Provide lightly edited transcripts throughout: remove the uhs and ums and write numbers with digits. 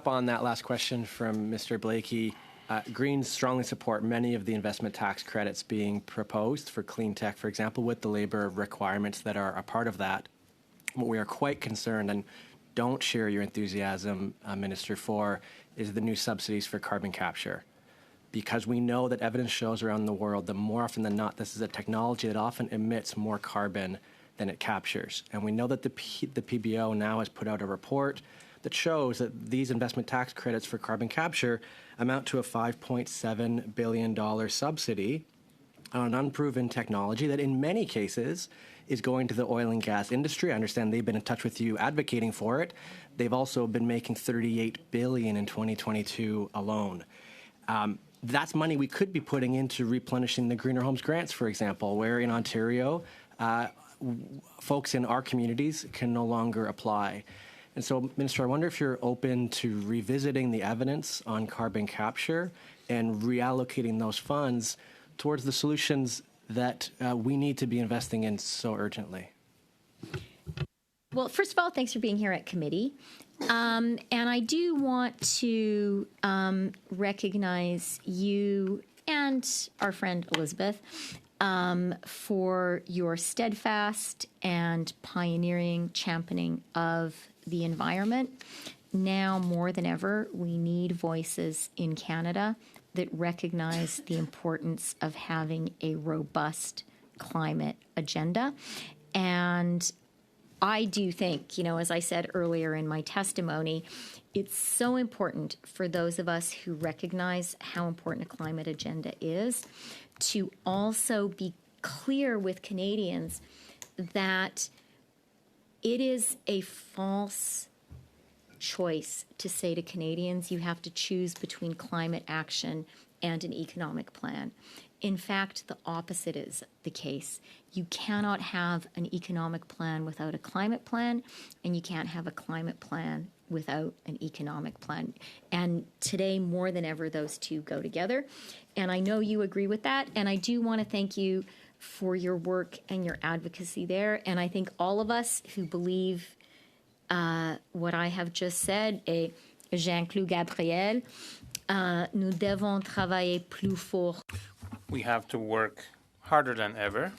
on that last question from Mr. Blakey, Greens strongly support many of the investment tax credits being proposed for clean tech, for example, with the labor requirements that are a part of that. What we are quite concerned and don't share your enthusiasm, Minister, for is the new subsidies for carbon capture. Because we know that evidence shows around the world that more often than not, this is a technology that often emits more carbon than it captures. And we know that the PBO now has put out a report that shows that these investment tax credits for carbon capture amount to a $5.7 billion subsidy on an unproven technology that in many cases is going to the oil and gas industry. I understand they've been in touch with you advocating for it. They've also been making $38 billion in 2022 alone. That's money we could be putting into replenishing the Greener Homes grants, for example, where in Ontario, folks in our communities can no longer apply. And so, Minister, I wonder if you're open to revisiting the evidence on carbon capture and reallocating those funds towards the solutions that we need to be investing in so urgently. Well, first of all, thanks for being here at committee. And I do want to recognize you and our friend Elizabeth for your steadfast and pioneering championing of the environment. Now more than ever, we need voices in Canada that recognize the importance of having a robust climate agenda. And I do think, as I said earlier in my testimony, it's so important for those of us who recognize how important a climate agenda is to also be clear with Canadians that it is a false choice to say to Canadians, you have to choose between climate action and an economic plan. In fact, the opposite is the case. You cannot have an economic plan without a climate plan, and you can't have a climate plan without an economic plan. And today, more than ever, those two go together. And I know you agree with that. And I do want to thank you for your work and your advocacy there. And I think all of us who believe what I have just said, et j'inclus Gabriel, nous devons travailler plus fort. We have to work harder than ever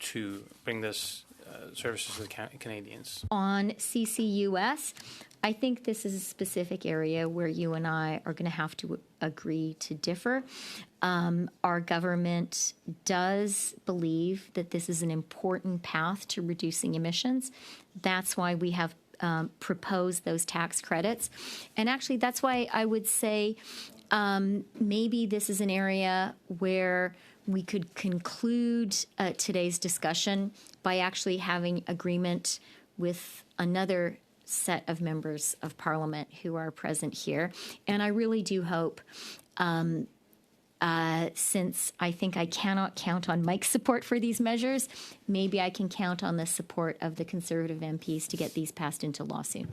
to bring this services to the Canadians. On CCUS, I think this is a specific area where you and I are going to have to agree to differ. Our government does believe that this is an important path to reducing emissions. That's why we have proposed those tax credits. And actually, that's why I would say maybe this is an area where we could conclude today's discussion by actually having agreement with another set of members of Parliament who are present here. And I really do hope, since I think I cannot count on Mike's support for these measures, maybe I can count on the support of the Conservative MPs to get these passed into law soon.